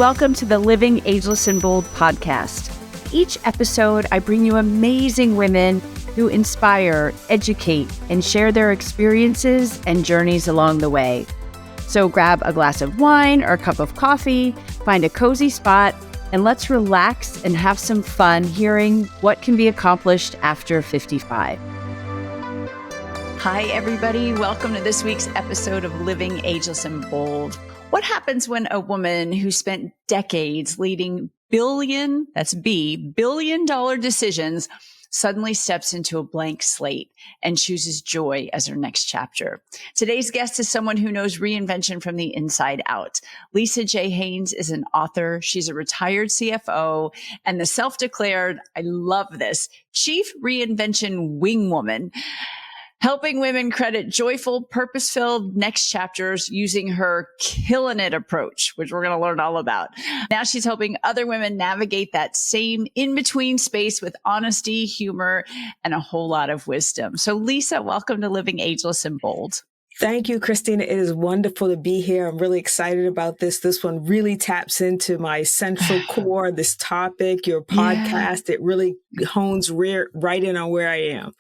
Welcome to the Living Ageless and Bold podcast. Each episode, I bring you amazing women who inspire, educate, and share their experiences and journeys along the way. So grab a glass of wine or a cup of coffee, find a cozy spot, and let's relax and have some fun hearing what can be accomplished after 55. Hi, everybody. Welcome to this week's episode of Living Ageless and Bold. What happens when a woman who spent decades leading billion-dollar decisions suddenly steps into a blank slate and chooses joy as her next chapter? Today's guest is someone who knows reinvention from the inside out. Lisa Haynes is an author. She's a retired CFO and the self-declared, I love this, Chief Reinvention Wing Woman, helping women credit joyful, purpose-filled next chapters using her KILLIN IT approach, which we're going to learn all about. Now she's helping other women navigate that same in-between space with honesty, humor, and a whole lot of wisdom. So Lisa, welcome to Living Ageless and Bold. Thank you, Christina. It is wonderful to be here. I'm really excited about this. This one really taps into my central core, this topic, your podcast. It really hones right in on where I am.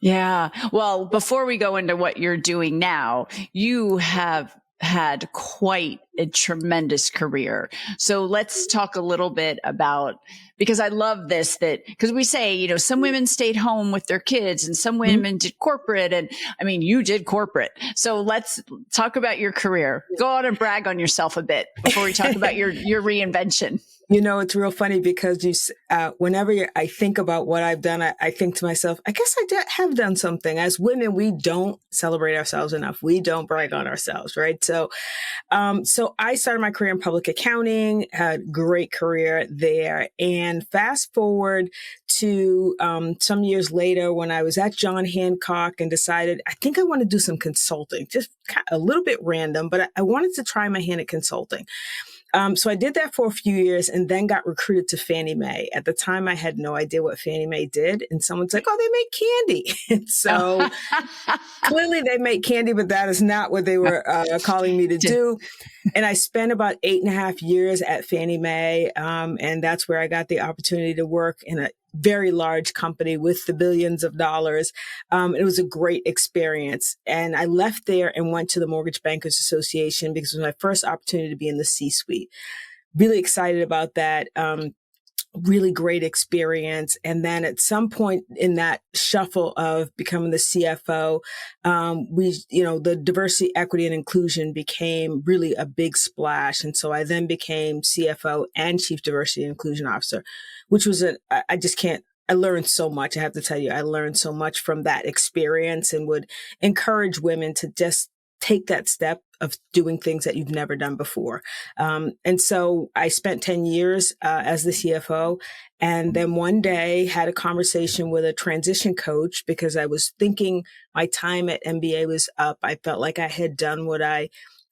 Yeah. Well, before we go into what you're doing now, you have had quite a tremendous career. So let's talk a little bit about, because I love this, that because we say, some women stayed home with their kids and some women did corporate. And I mean, you did corporate. So let's talk about your career. Go out and brag on yourself a bit before we talk about your reinvention. It's real funny because whenever I think about what I've done, I think to myself, I guess I have done something. As women, we don't celebrate ourselves enough. We don't brag on ourselves, right? So I started my career in public accounting, had a great career there. And fast forward to some years later when I was at John Hancock and decided, I think I want to do some consulting, just a little bit random, but I wanted to try my hand at consulting. So I did that for a few years and then got recruited to Fannie Mae. At the time, I had no idea what Fannie Mae did. And someone's like, oh, they make candy. And so clearly they make candy, but that is not what they were calling me to do. And I spent about 8.5 years at Fannie Mae. And that's where I got the opportunity to work in a very large company with the billions of dollars. It was a great experience. And I left there and went to the Mortgage Bankers Association because it was my first opportunity to be in the C-suite. Really excited about that. Really great experience. And then at some point in that shuffle of becoming the CFO, the diversity, equity, and inclusion became really a big splash. And so I then became CFO and Chief Diversity and Inclusion Officer, which was I learned so much. I have to tell you, I learned so much from that experience and would encourage women to just take that step of doing things that you've never done before. And so I spent 10 years as the CFO, and then one day had a conversation with a transition coach because I was thinking my time at MBA was up. I felt like I had done what I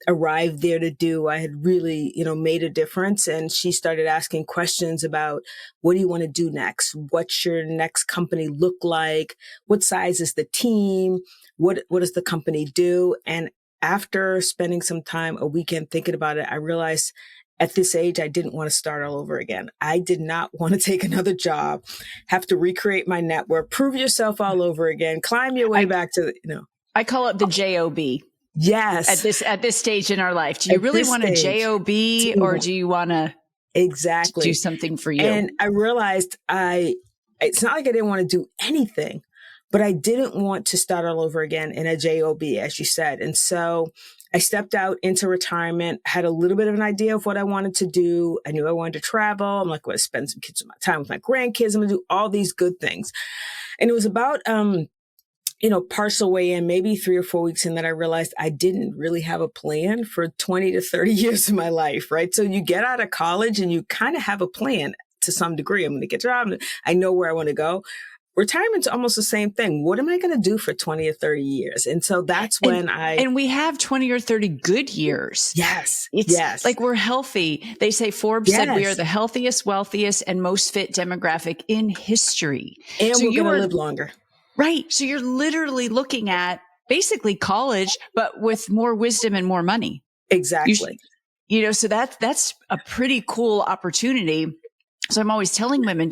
arrived there to do. I had really, made a difference. And she started asking questions about, what do you want to do next? What's your next company look like? What size is the team? What does the company do? And after spending some time, a weekend thinking about it, I realized at this age, I didn't want to start all over again. I did not want to take another job, have to recreate my network, prove yourself all over again, climb your way back to, I call it the JOB. Yes. At this stage in our life, do you really want a JOB or do you want to do something for you? And I realized it's not like I didn't want to do anything, but I didn't want to start all over again in a JOB, as you said. And so I stepped out into retirement, had a little bit of an idea of what I wanted to do. I knew I wanted to travel. I'm like, I want to spend some time with my grandkids. I'm going to do all these good things. And it was about, partial way in, maybe 3 or 4 weeks in, that I realized I didn't really have a plan for 20 to 30 years of my life, right? So you get out of college and you kind of have a plan to some degree. I'm going to get a job. I know where I want to go. Retirement's almost the same thing. What am I going to do for 20 or 30 years? And so that's when And we have 20 or 30 good years. Yes. It's like we're healthy. They say Forbes said we are the healthiest, wealthiest, and most fit demographic in history. And so we're going to live longer. Right. So you're literally looking at basically college, but with more wisdom and more money. Exactly. So that's a pretty cool opportunity. So I'm always telling women,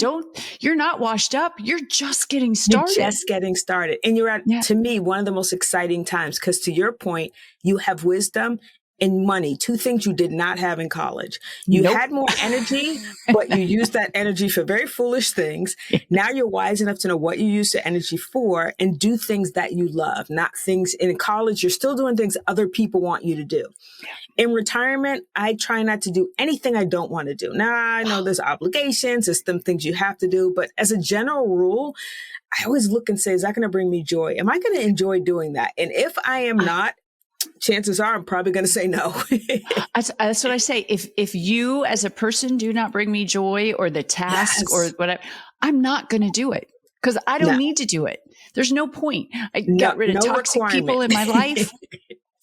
you're not washed up. You're just getting started. You're just getting started. And you're at, to me, one of the most exciting times, because to your point, you have wisdom and money, two things you did not have in college. You had more energy, but you used that energy for very foolish things. Now you're wise enough to know what you use the energy for and do things that you love, not things in college. You're still doing things other people want you to do. In retirement, I try not to do anything I don't want to do. Now, I know there's obligations, there's some things you have to do, but as a general rule, I always look and say, is that going to bring me joy? Am I going to enjoy doing that? And if I am not, chances are I'm probably going to say no. That's what I say. If you as a person do not bring me joy or the task or whatever, I'm not going to do it because I don't need to do it. There's no point. I got rid of toxic people in my life.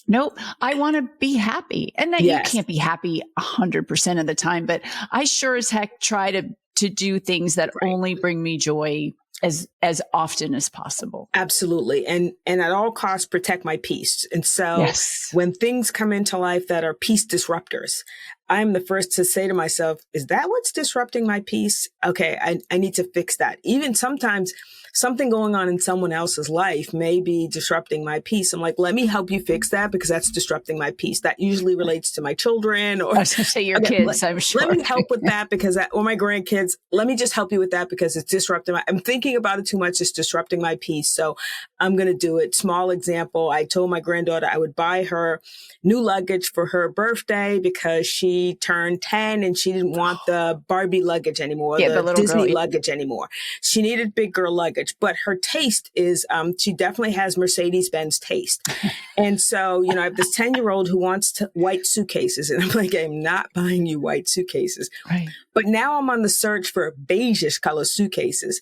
Nope. I want to be happy. And that you can't be happy 100% of the time, but I sure as heck try to do things that only bring me joy as often as possible. Absolutely. And at all costs, protect my peace. And so when things come into life that are peace disruptors, I'm the first to say to myself, is that what's disrupting my peace? Okay, I need to fix that. Even sometimes something going on in someone else's life may be disrupting my peace. I'm like, let me help you fix that because that's disrupting my peace. That usually relates to my children or I was going to say your kids, I'm sure. Let me help with that because or my grandkids. Let me just help you with that because it's disrupting I'm thinking about it too much. It's disrupting my peace. So I'm going to do it. Small example. I told my granddaughter I would buy her new luggage for her birthday because she turned 10 and she didn't want the Barbie luggage anymore, the Disney luggage anymore. She needed big girl luggage, but her taste is, she definitely has Mercedes-Benz taste. And so, I have this 10-year-old who wants white suitcases. And I'm like, I'm not buying you white suitcases. Right. But now I'm on the search for beigeish color suitcases.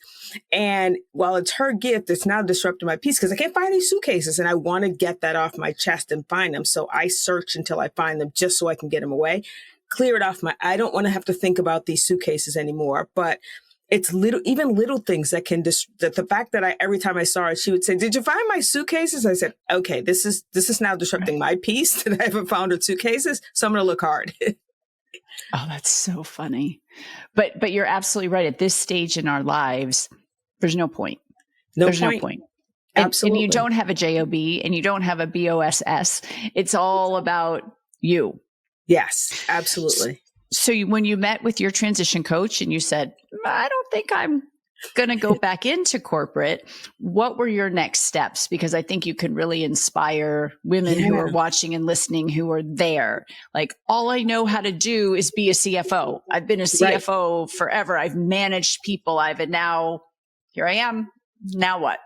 And while it's her gift, it's now disrupting my peace because I can't find these suitcases and I want to get that off my chest and find them. So I search until I find them just so I can get them away, clear it off I don't want to have to think about these suitcases anymore. But it's even little things that can that the fact that every time I saw her, she would say, did you find my suitcases? I said, okay, this is now disrupting my peace that I haven't found her suitcases. So I'm going to look hard. Oh, that's so funny. But you're absolutely right. At this stage in our lives, there's no point. There's no point. Absolutely. And you don't have a JOB and you don't have a BOSS. It's all about you. Yes, absolutely. So when you met with your transition coach and you said, I don't think I'm going to go back into corporate, what were your next steps? Because I think you can really inspire women who are watching and listening who are there. Like, all I know how to do is be a CFO. I've been a CFO forever. I've managed people. And now here I am. Now what?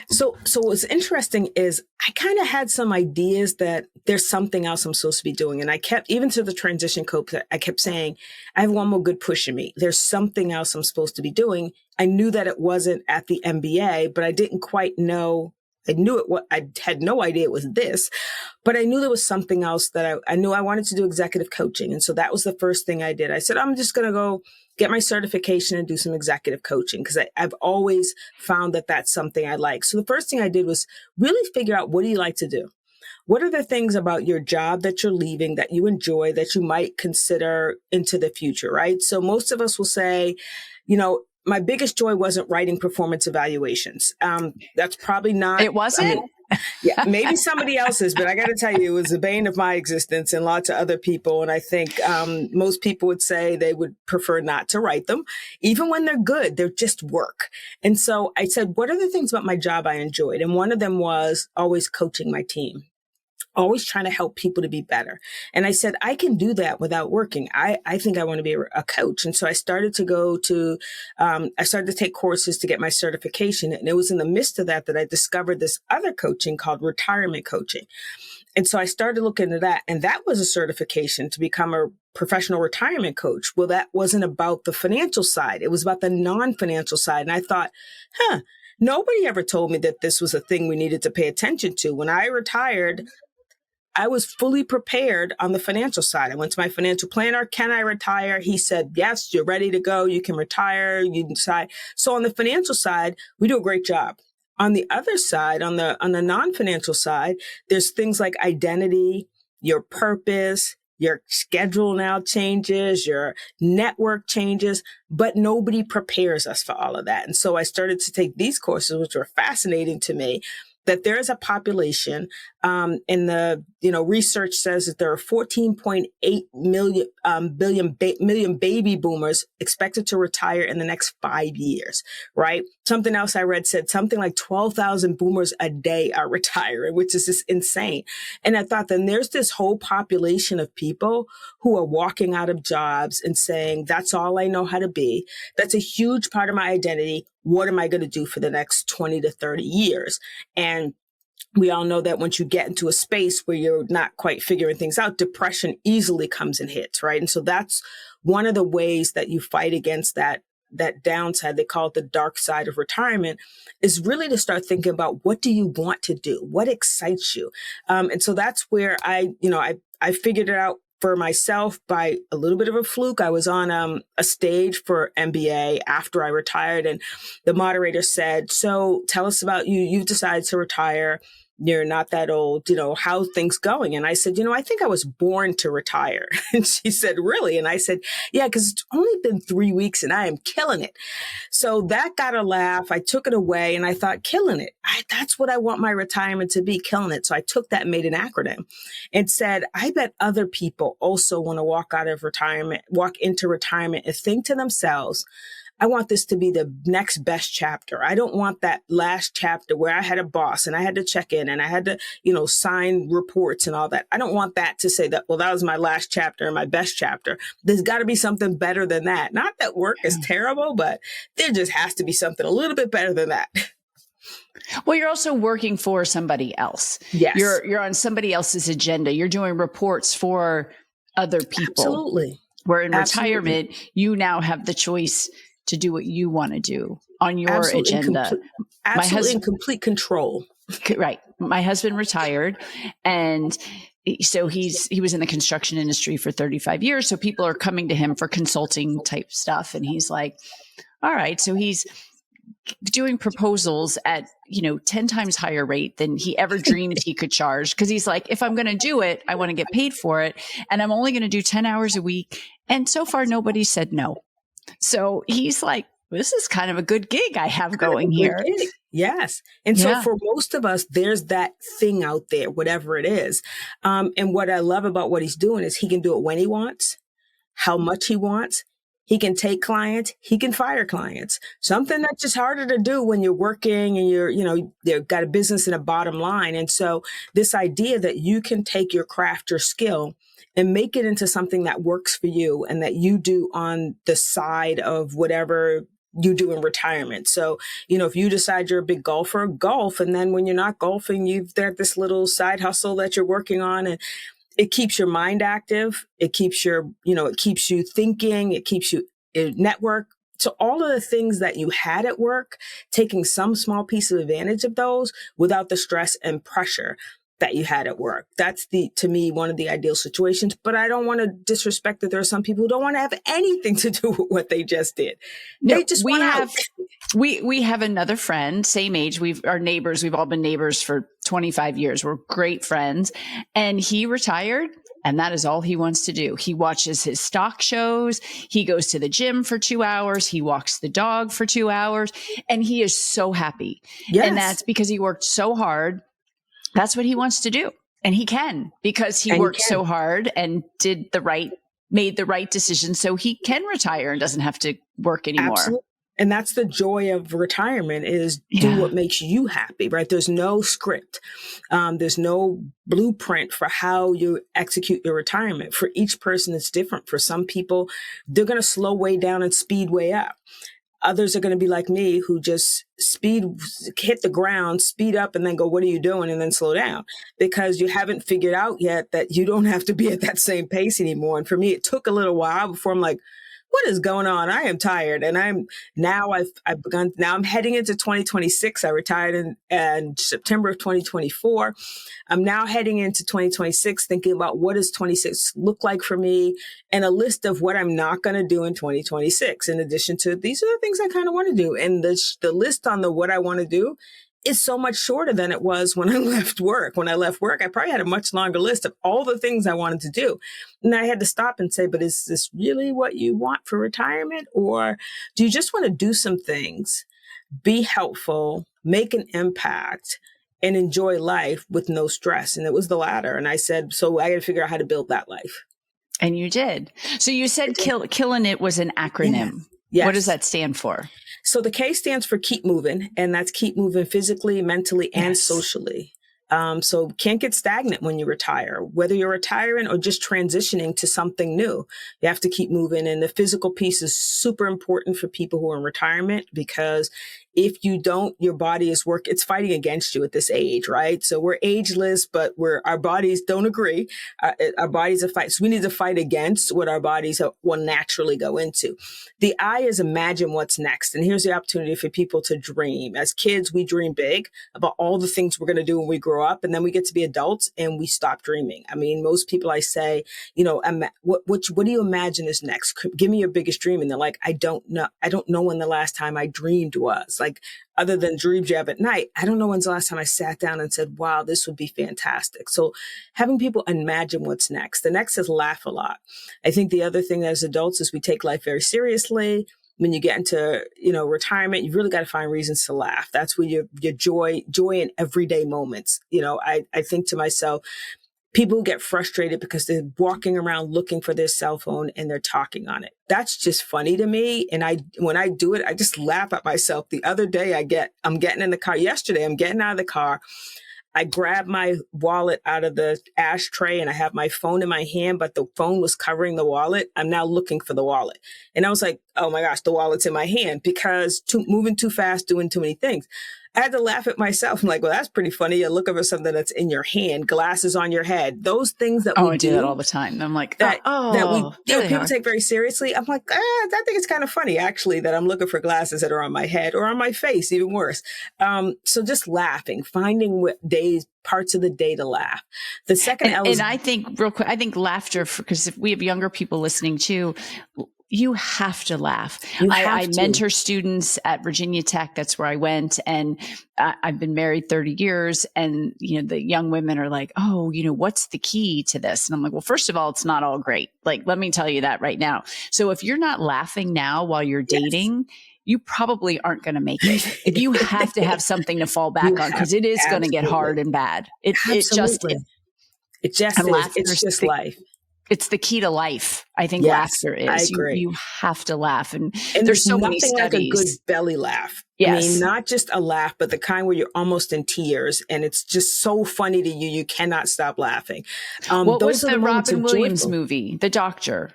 So what's interesting is I kind of had some ideas that there's something else I'm supposed to be doing. And I kept, even to the transition coach, I kept saying, I have one more good push in me. There's something else I'm supposed to be doing. I knew that it wasn't at the MBA, but I didn't quite know. I knew it. I had no idea it was this, but I knew there was something else that I knew I wanted to do executive coaching. And so that was the first thing I did. I said, I'm just going to go get my certification and do some executive coaching because I've always found that that's something I like. So the first thing I did was really figure out, what do you like to do? What are the things about your job that you're leaving that you enjoy that you might consider into the future, right? So most of us will say, my biggest joy wasn't writing performance evaluations. That's probably not. It wasn't? Maybe somebody else's, but I got to tell you, it was the bane of my existence and lots of other people. And I think most people would say they would prefer not to write them. Even when they're good, they're just work. And so I said, what are the things about my job I enjoyed? And one of them was always coaching my team. Always trying to help people to be better. And I said, I can do that without working. I think I want to be a coach. And so I started to I started to take courses to get my certification. And it was in the midst of that I discovered this other coaching called retirement coaching. And so I started looking into that. And that was a certification to become a professional retirement coach. Well, that wasn't about the financial side. It was about the non-financial side. And I thought, nobody ever told me that this was a thing we needed to pay attention to. When I retired, I was fully prepared on the financial side. I went to my financial planner. Can I retire? He said, yes, you're ready to go. You can retire. You decide. So on the financial side, we do a great job. On the other side, on the non-financial side, there's things like identity, your purpose, Your schedule now changes, your network changes, but nobody prepares us for all of that. And so I started to take these courses, which were fascinating to me, that there is a population, and the research says that there are 14.8 million baby boomers expected to retire in the next 5 years, right? Something else I read said something like 12,000 boomers a day are retiring, which is just insane. And I thought, then there's this whole population of people who are walking out of jobs and saying, that's all I know how to be. That's a huge part of my identity. What am I going to do for the next 20 to 30 years? And we all know that once you get into a space where you're not quite figuring things out, depression easily comes and hits, right? And so that's one of the ways that you fight against that downside. They call it the dark side of retirement, is really to start thinking about, what do you want to do? What excites you? And so that's where I figured it out for myself by a little bit of a fluke. I was on a stage for MBA after I retired, and the moderator said, so tell us about you. You've decided to retire. You're not that old, how things going? And I said, I think I was born to retire. And she said, really? And I said, yeah, because it's only been 3 weeks and I am killing it. So that got a laugh. I took it away and I thought, killing it. That's what I want my retirement to be, killing it. So I took that and made an acronym and said, I bet other people also want to walk into retirement and think to themselves, I want this to be the next best chapter. I don't want that last chapter where I had a boss and I had to check in and I had to, sign reports and all that. I don't want that to say that, well, that was my last chapter and my best chapter. There's got to be something better than that. Not that work is terrible, but there just has to be something a little bit better than that. Well, you're also working for somebody else. Yes. You're on somebody else's agenda. You're doing reports for other people. Absolutely. Where in retirement, you now have the choice to do what you want to do on your agenda. Absolutely in complete control. Right. My husband retired, and so he was in the construction industry for 35 years. So people are coming to him for consulting type stuff. And he's like, all right. So he's doing proposals at, 10 times higher rate than he ever dreamed he could charge. Cause he's like, if I'm going to do it, I want to get paid for it. And I'm only going to do 10 hours a week. And so far, nobody said no. So he's like, this is kind of a good gig I have going here. Yes. And so for most of us, there's that thing out there, whatever it is. And what I love about what he's doing is he can do it when he wants, how much he wants. He can take clients. He can fire clients. Something that's just harder to do when you're working and you've got a business and a bottom line. And so this idea that you can take your craft, your skill, and make it into something that works for you and that you do on the side of whatever you do in retirement. So, if you decide you're a big golfer, golf. And then when you're not golfing, you've got this little side hustle that you're working on, and it keeps your mind active. It keeps it keeps you thinking. It keeps you network. So all of the things that you had at work, taking some small piece of advantage of those without the stress and pressure that you had at work. That's to me, one of the ideal situations. But I don't want to disrespect that there are some people who don't want to have anything to do with what they just did. No, they just want out. We have another friend, same age. Our neighbors. We've all been neighbors for 25 years. We're great friends. And he retired, and that is all he wants to do. He watches his stock shows. He goes to the gym for 2 hours. He walks the dog for 2 hours. And he is so happy. Yes. And that's because he worked so hard. That's what he wants to do. And he can, because he worked so hard and made the right decision. So he can retire and doesn't have to work anymore. Absolutely. And that's the joy of retirement, is do what makes you happy, right? There's no script. There's no blueprint for how you execute your retirement. For each person, it's different. For some people, they're going to slow way down and speed way up. Others are going to be like me, who just hit the ground, speed up, and then go, what are you doing? And then slow down, because you haven't figured out yet that you don't have to be at that same pace anymore. And for me, it took a little while before I'm like, what is going on? I am tired. And I'm heading into 2026. I retired in September of 2024. I'm now heading into 2026, thinking about what does 26 look like for me, and a list of what I'm not going to do in 2026. In addition to, these are the things I kind of want to do. And the list on what I want to do is so much shorter than it was when I left work. When I left work, I probably had a much longer list of all the things I wanted to do. And I had to stop and say, but is this really what you want for retirement? Or do you just want to do some things, be helpful, make an impact, and enjoy life with no stress? And it was the latter. And I said, so I got to figure out how to build that life. And you did. So you said Killin' It was an acronym. Yes. What does that stand for? So the K stands for keep moving, and that's keep moving physically, mentally, and socially. So can't get stagnant when you retire, whether you're retiring or just transitioning to something new. You have to keep moving. And the physical piece is super important for people who are in retirement, because if you don't, your body is it's fighting against you at this age, right? So we're ageless, but our bodies don't agree. Our bodies are fight. So we need to fight against what our bodies will naturally go into. The I is imagine what's next. And here's the opportunity for people to dream. As kids, we dream big about all the things we're going to do when we grow up, and then we get to be adults and we stop dreaming. I mean, most people I say, what do you imagine is next? Give me your biggest dream. And they're like, I don't know. I don't know when the last time I dreamed was. Like, other than dreams you have at night, I don't know when's the last time I sat down and said, wow, this would be fantastic. So having people imagine what's next. The next is laugh a lot. I think the other thing as adults is we take life very seriously. When you get into, retirement, you've really got to find reasons to laugh. That's where your joy in everyday moments. I think to myself, people get frustrated because they're walking around looking for their cell phone and they're talking on it. That's just funny to me. And when I do it, I just laugh at myself. The other day I'm getting in the car. Yesterday, I'm getting out of the car. I grabbed my wallet out of the ashtray and I have my phone in my hand, but the phone was covering the wallet. I'm now looking for the wallet. And I was like, oh my gosh, the wallet's in my hand, because moving too fast, doing too many things. I had to laugh at myself. I'm like, well, that's pretty funny. You're looking for something that's in your hand, glasses on your head, those things that we I do that all the time. I'm like, that we people are. take very seriously. I'm like, I think it's kind of funny, actually, that I'm looking for glasses that are on my head or on my face, even worse. So just laughing, finding parts of the day to laugh. The second and I think real quick, I think laughter, because if we have younger people listening too, you have to laugh. I mentor students at Virginia Tech. That's where I went. And I've been married 30 years. And, the young women are like, oh, what's the key to this? And I'm like, well, first of all, it's not all great. Like, let me tell you that right now. So if you're not laughing now while you're dating, you probably aren't going to make it. If you have to have something to fall back on, because it is going to get hard and bad. It just is. It's just life. It's the key to life. I think laughter is. I agree. You have to laugh. And there's so many nothing studies. Like a good belly laugh. Yes. I mean, not just a laugh, but the kind where you're almost in tears and it's just so funny to you. You cannot stop laughing. What was the Robin Williams movie, The Doctor,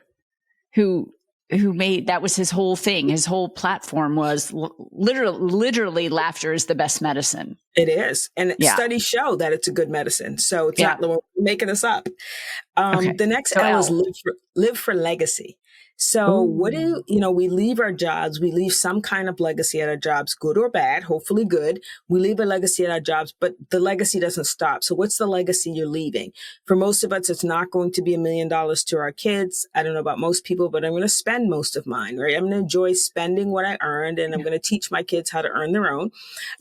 who made, that was his whole thing. His whole platform was literally laughter is the best medicine. It is. And studies show that it's a good medicine. So it's not making this up. The next L is live for legacy. So what we leave our jobs, we leave some kind of legacy at our jobs, good or bad, hopefully good. We leave a legacy at our jobs, but the legacy doesn't stop. So what's the legacy you're leaving? For most of us, it's not going to be $1 million to our kids. I don't know about most people, but I'm going to spend most of mine, right? I'm going to enjoy spending what I earned, and I'm going to teach my kids how to earn their own.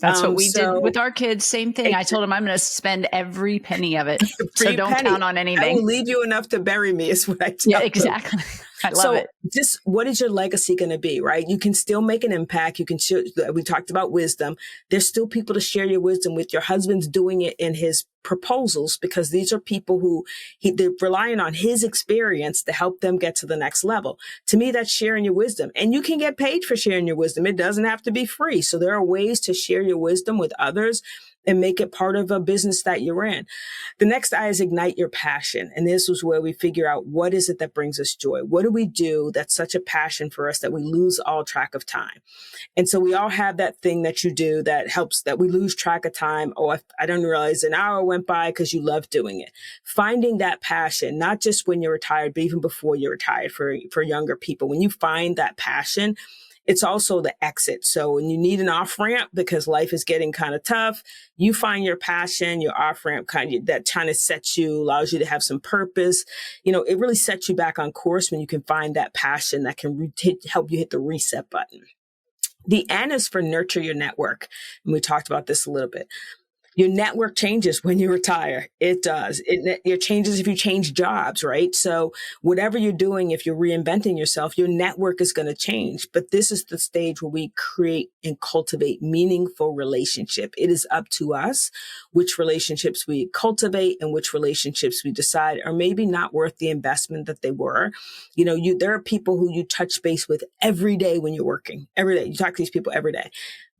That's what we did with our kids. Same thing. I told them I'm going to spend every penny of it. So don't count on anything. I will leave you enough to bury me is what I tell them. Exactly. I love it. Just what is your legacy going to be, right? You can still make an impact. You can we talked about wisdom. There's still people to share your wisdom with. Your husband's doing it in his proposals because these are people who they're relying on his experience to help them get to the next level. To me, that's sharing your wisdom. And you can get paid for sharing your wisdom. It doesn't have to be free. So there are ways to share your wisdom with others and make it part of a business that you're in. The next I is ignite your passion. And this was where we figure out what is it that brings us joy? What do we do that's such a passion for us that we lose all track of time? And so we all have that thing that you do that helps that we lose track of time. Oh, I don't realize an hour went by because you love doing it. Finding that passion, not just when you're retired, but even before you're retired for younger people. When you find that passion, it's also the exit. So when you need an off ramp because life is getting kind of tough, you find your passion, your off ramp that kind of sets you, allows you to have some purpose. It really sets you back on course when you can find that passion that can help you hit the reset button. The N is for nurture your network. And we talked about this a little bit. Your network changes when you retire. It does. It changes if you change jobs, right? So whatever you're doing, if you're reinventing yourself, your network is going to change. But this is the stage where we create and cultivate meaningful relationship. It is up to us which relationships we cultivate and which relationships we decide are maybe not worth the investment that they were. There are people who you touch base with every day when you're working. Every day. You talk to these people every day.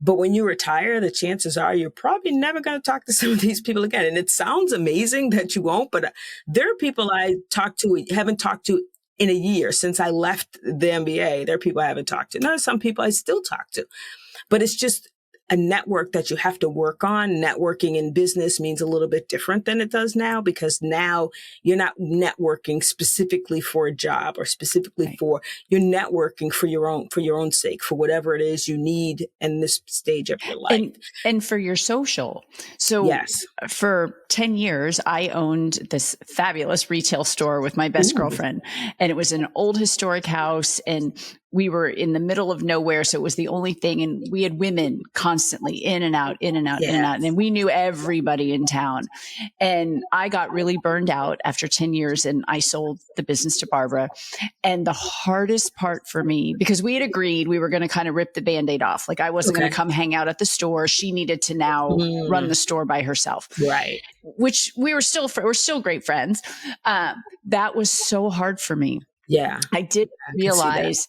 But when you retire, the chances are you're probably never going to talk to some of these people again. And it sounds amazing that you won't, but there are people I haven't talked to in a year since I left the MBA. There are people I haven't talked to. There are some people I still talk to, but it's just a network that you have to work on. Networking in business means a little bit different than it does now, because now you're not networking specifically for a job or specifically for, you're networking for your own sake, for whatever it is you need in this stage of your life. And for your social. So yes. For 10 years, I owned this fabulous retail store with my best girlfriend, and it was an old historic house, and we were in the middle of nowhere. So it was the only thing. And we had women constantly in and out, in and out, in and out. And we knew everybody in town. And I got really burned out after 10 years, and I sold the business to Barbara. And the hardest part for me, because we had agreed we were going to kind of rip the Band-Aid off. Like, I wasn't going to come hang out at the store. She needed to now run the store by herself. Right. Which we're still great friends. That was so hard for me. Yeah. I did realize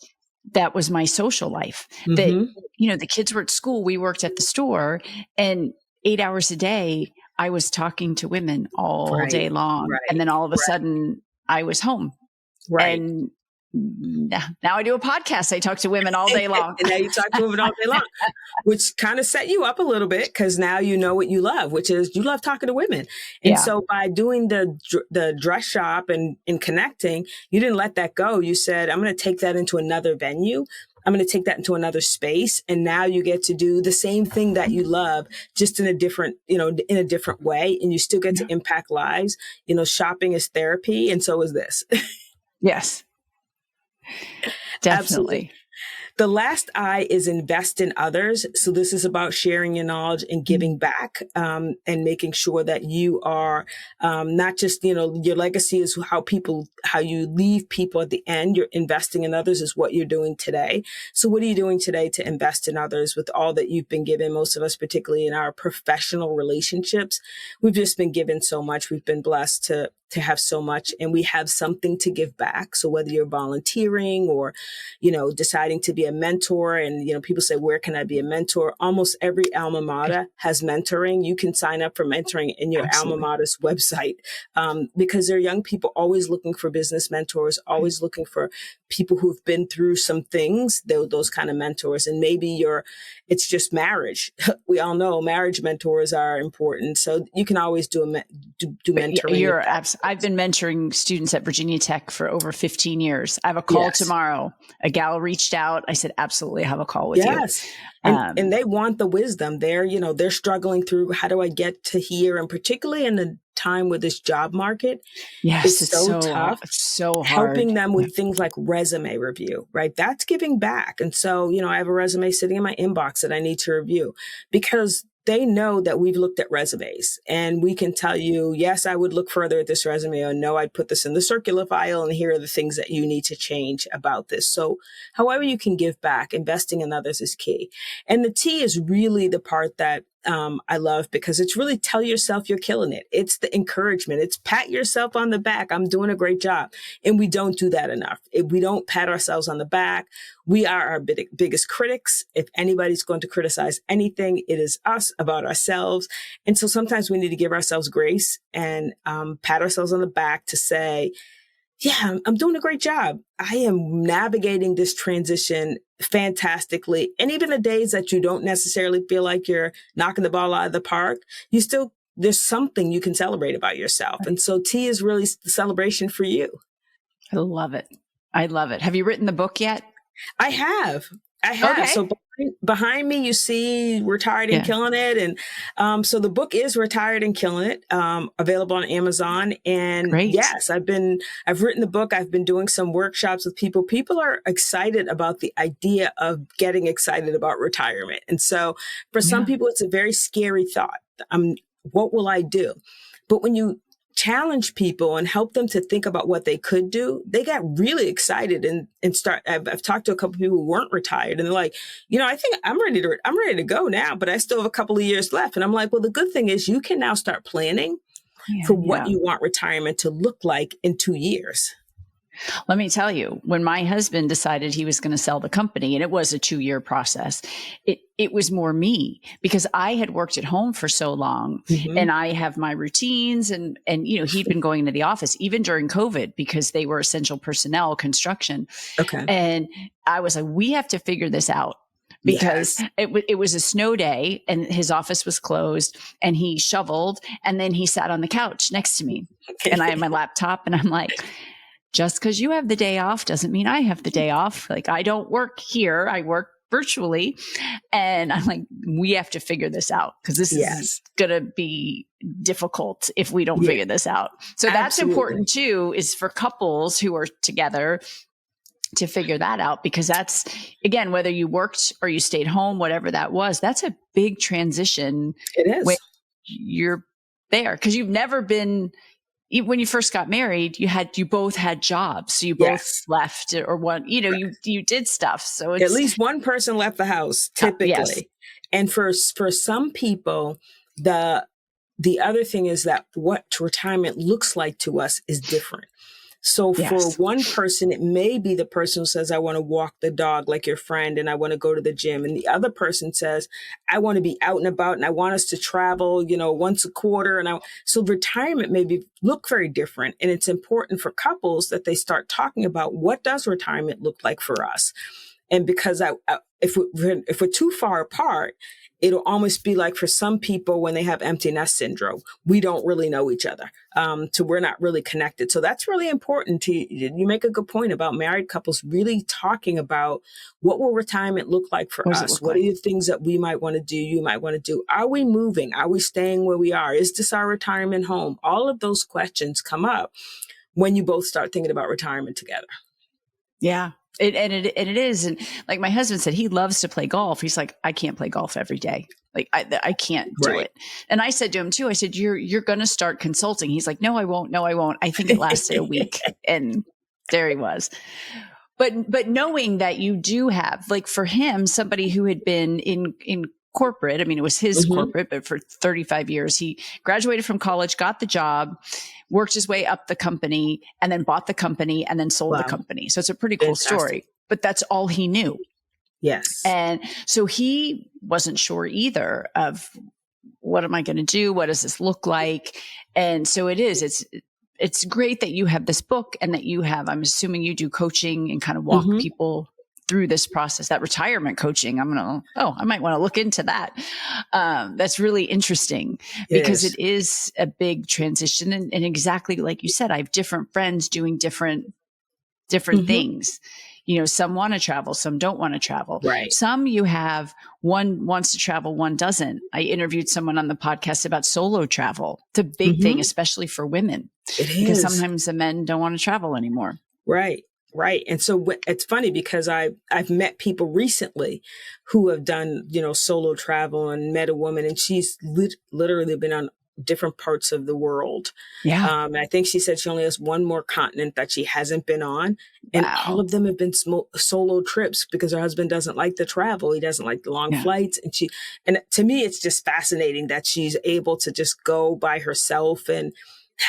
that was my social life. That, the kids were at school, we worked at the store, and 8 hours a day, I was talking to women all day long. Right. And then all of a sudden I was home. Right. And now I do a podcast. I talk to women all day long. And now you talk to women all day long, which kind of set you up a little bit, because now you know what you love, which is you love talking to women. And so by doing the dress shop and connecting, you didn't let that go. You said, I'm going to take that into another venue. I'm going to take that into another space. And now you get to do the same thing that you love, just in a different, in a different way. And you still get to impact lives. Shopping is therapy. And so is this. Yes. Definitely. Absolutely. The last I is invest in others. So this is about sharing your knowledge and giving back, and making sure that you are not just, your legacy is how you leave people at the end. You're investing in others is what you're doing today. So what are you doing today to invest in others with all that you've been given? Most of us, particularly in our professional relationships, we've just been given so much. We've been blessed to have so much, and we have something to give back. So whether you're volunteering or, deciding to be a mentor, and, people say, where can I be a mentor? Almost every alma mater has mentoring. You can sign up for mentoring in your alma mater's website, because there are young people always looking for business mentors, always looking for people who've been through some things, those kind of mentors. And maybe it's just marriage. We all know marriage mentors are important. So you can always do mentoring. I've been mentoring students at Virginia Tech for over 15 years. I have a call tomorrow. A gal reached out. I said, absolutely, have a call with you. And they want the wisdom. They're struggling through, how do I get to here? And particularly in the time with this job market, it's so tough. It's so hard. Helping them with things like resume review, right? That's giving back. And so, I have a resume sitting in my inbox that I need to review, because they know that we've looked at resumes, and we can tell you, yes, I would look further at this resume, or no, I'd put this in the circular file, and here are the things that you need to change about this. So however you can give back, investing in others is key. And the T is really the part that I love, because it's really tell yourself you're killing it. It's the encouragement. It's pat yourself on the back. I'm doing a great job. And we don't do that enough. If we don't pat ourselves on the back, we are our biggest critics. If anybody's going to criticize anything, it is us, about ourselves. And so sometimes we need to give ourselves grace and pat ourselves on the back to say, yeah, I'm doing a great job. I am navigating this transition fantastically. And even the days that you don't necessarily feel like you're knocking the ball out of the park, there's something you can celebrate about yourself. And so T is really the celebration for you. I love it. I love it. Have you written the book yet? I have. Okay. So behind me, you see Retired and Yeah. Killing It. And so the book is Retired and Killing It, available on Amazon. And Great. yes, I've written the book. I've been doing some workshops with people. People are excited about the idea of getting excited about retirement. And so for some people, it's a very scary thought. What will I do? But when you challenge people and help them to think about what they could do, they get really excited and start. I've talked to a couple of people who weren't retired, and they're like, I think I'm ready to go now, but I still have a couple of years left. And I'm like, well, the good thing is you can now start planning for what you want retirement to look like in 2 years. Let me tell you, when my husband decided he was going to sell the company, and it was a 2-year process, it was more me, because I had worked at home for so long, and I have my routines, and he'd been going into the office even during COVID because they were essential personnel, construction. Okay. And I was like, we have to figure this out. Because it was a snow day and his office was closed, and he shoveled, and then he sat on the couch next to me and I had my laptop, and I'm like, just because you have the day off doesn't mean I have the day off. Like, I don't work here. I work virtually. And I'm like, we have to figure this out, because this is going to be difficult if we don't figure this out. So that's important too, is for couples who are together to figure that out, because that's, again, whether you worked or you stayed home, whatever that was, that's a big transition. It is. When you're there, because you've never been, when you first got married, you both had jobs. So you both left, or one, you did stuff. So it's at least one person left the house typically. Yes. And for some people, the other thing is that what retirement looks like to us is different. So for one person, it may be the person who says, I want to walk the dog like your friend, and I want to go to the gym. And the other person says, I want to be out and about, and I want us to travel, once a quarter. So retirement may look very different. And it's important for couples that they start talking about, what does retirement look like for us? And because if we're too far apart, it'll almost be like, for some people, when they have empty nest syndrome, we don't really know each other. So we're not really connected. So that's really important. You make a good point about married couples really talking about, what will retirement look like for us? What are the things that we might want to do, you might want to do? Are we moving? Are we staying where we are? Is this our retirement home? All of those questions come up when you both start thinking about retirement together. Yeah. It is. And like my husband said, he loves to play golf. He's like, I can't play golf every day. Like I can't do it. And I said to him too, I said, you're going to start consulting. He's like, no, I won't. No, I won't. I think it lasted a week. And there he was. But knowing that you do have, like, for him, somebody who had been in corporate, I mean, it was his corporate, but for 35 years, he graduated from college, got the job, worked his way up the company, and then bought the company, and then sold the company. So it's a pretty cool story, but that's all he knew. Yes. And so he wasn't sure either of, what am I going to do? What does this look like? And so it's great that you have this book, and that you have, I'm assuming you do coaching and kind of walk people through this process, that retirement coaching. I might want to look into that. That's really interesting, because it is a big transition. And exactly like you said, I have different friends doing different things. Some want to travel, some don't want to travel. Right. Some you have, one wants to travel, one doesn't. I interviewed someone on the podcast about solo travel. It's a big thing, especially for women. It is. Because sometimes the men don't want to travel anymore. Right. Right. And so it's funny, because I've met people recently who have done, solo travel, and met a woman, and she's literally been on different parts of the world. Yeah. I think she said she only has one more continent that she hasn't been on. And all of them have been solo trips, because her husband doesn't like the travel. He doesn't like the long flights. And to me, it's just fascinating that she's able to just go by herself and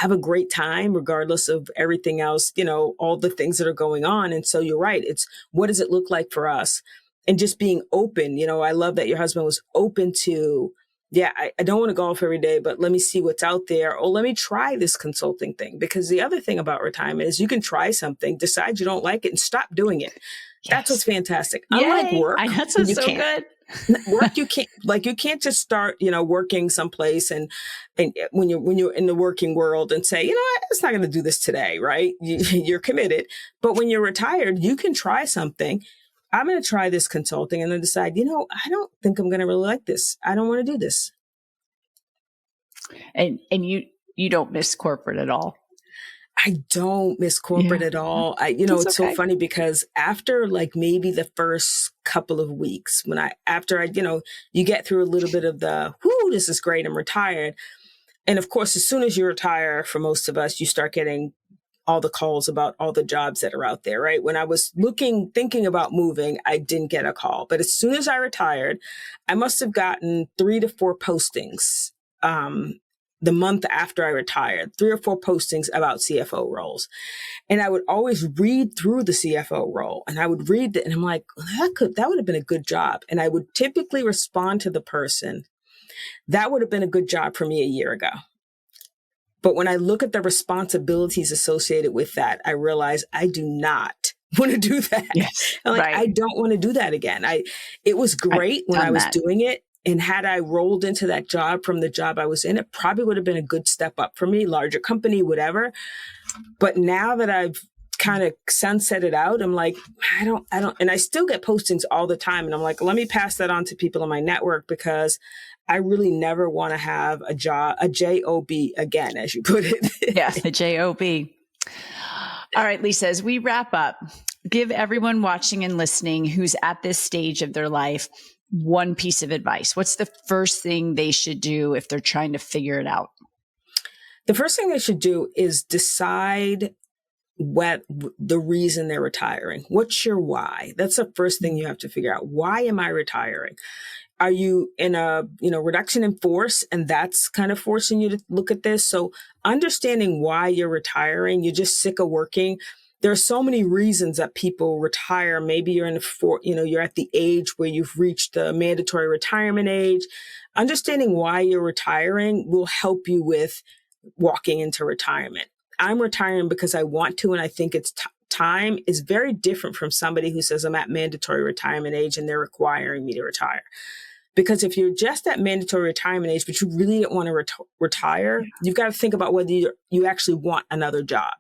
have a great time, regardless of everything else, all the things that are going on. And so you're right. It's, what does it look like for us? And just being open. I love that your husband was open to, I don't want to golf every day, but let me see what's out there. Or let me try this consulting thing. Because the other thing about retirement is you can try something, decide you don't like it, and stop doing it. Yes. That's what's fantastic. Yay. Unlike work, that's so good. Work, you can't just start, working someplace and when you're in the working world and say, what, it's not going to do this today, right? You're committed. But when you're retired, you can try something. I'm going to try this consulting and then decide, I don't think I'm going to really like this. I don't want to do this. And you don't miss corporate at all. I don't miss corporate at all. It's so funny because after like maybe the first couple of weeks you get through a little bit of the, this is great, I'm retired. And of course, as soon as you retire, for most of us, you start getting all the calls about all the jobs that are out there, right? When I was thinking about moving, I didn't get a call. But as soon as I retired, I must have gotten 3 to 4 postings the month after I retired, 3 or 4 postings about CFO roles. And I would always read through the CFO role and I would read it and I'm like, that would have been a good job. And I would typically respond to the person, that would have been a good job for me a year ago. But when I look at the responsibilities associated with that, I realize I do not want to do that. Yes, right. I don't want to do that again. It was great when I was doing it. And had I rolled into that job from the job I was in, it probably would have been a good step up for me, larger company, whatever. But now that I've kind of sunsetted out, I'm like, I don't, and I still get postings all the time. And I'm like, let me pass that on to people in my network because I really never want to have a job, a job again, as you put it. Yeah, a job. All right, Lisa, as we wrap up, give everyone watching and listening who's at this stage of their life one piece of advice. What's the first thing they should do if they're trying to figure it out? The first thing they should do is decide what the reason they're retiring. What's your why? That's the first thing you have to figure out. Why am I retiring? Are you in a, reduction in force and that's kind of forcing you to look at this? So understanding why you're retiring, you're just sick of working. There are so many reasons that people retire. Maybe you're you're at the age where you've reached the mandatory retirement age. Understanding why you're retiring will help you with walking into retirement. I'm retiring because I want to, and I think it's time is very different from somebody who says I'm at mandatory retirement age and they're requiring me to retire. Because if you're just at mandatory retirement age, but you really don't want to retire, you've got to think about whether you actually want another job.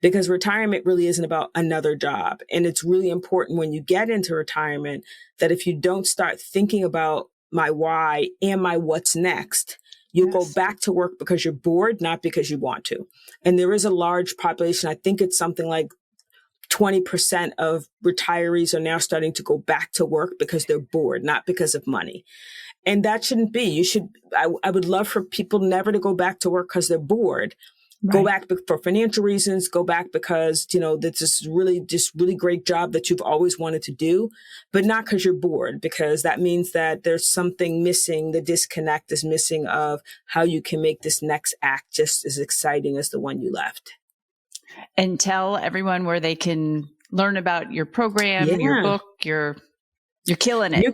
Because retirement really isn't about another job. And it's really important when you get into retirement that if you don't start thinking about my why and my what's next, you'll go back to work because you're bored, not because you want to. And there is a large population. I think it's something like 20% of retirees are now starting to go back to work because they're bored, not because of money. And that shouldn't be. I would love for people never to go back to work because they're bored. Right. Go back for financial reasons, go back because, that's this really great job that you've always wanted to do, but not because you're bored, because that means that there's something missing. The disconnect is missing of how you can make this next act just as exciting as the one you left. And tell everyone where they can learn about your program, your book, you're killing it.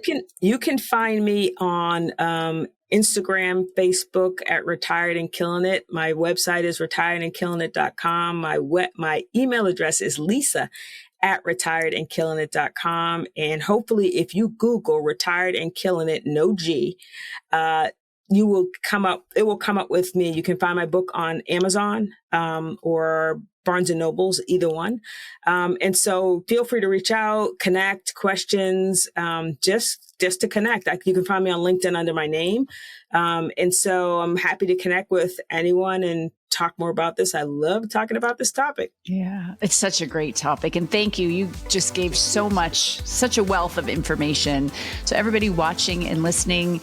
You can find me on, Instagram, Facebook at Retired and Killing It. My website is retiredandkillinit.com. My email address is Lisa at retiredandkillinit.com. And hopefully if you Google Retired and Killing It, no G, it will come up with me. You can find my book on Amazon, or Barnes and Nobles, either one. And so feel free to reach out, connect, questions, just to connect. You can find me on LinkedIn under my name. And so I'm happy to connect with anyone and talk more about this. I love talking about this topic. Yeah, it's such a great topic. And thank you. You just gave such a wealth of information. So everybody watching and listening,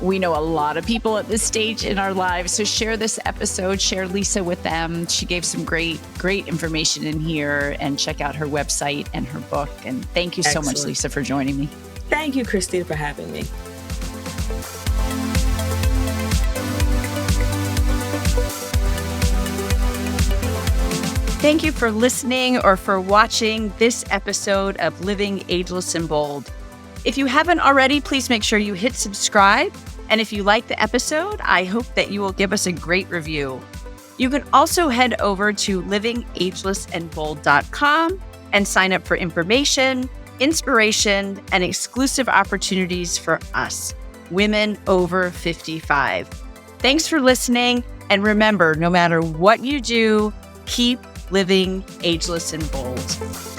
we know a lot of people at this stage in our lives. So share this episode, share Lisa with them. She gave some great information in here, and check out her website and her book. And thank you so much, Lisa, for joining me. Thank you, Christina, for having me. Thank you for listening or for watching this episode of Living Ageless and Bold. If you haven't already, please make sure you hit subscribe. And if you like the episode, I hope that you will give us a great review. You can also head over to livingagelessandbold.com and sign up for information, inspiration, and exclusive opportunities for us, women over 55. Thanks for listening. And remember, no matter what you do, keep living ageless and bold.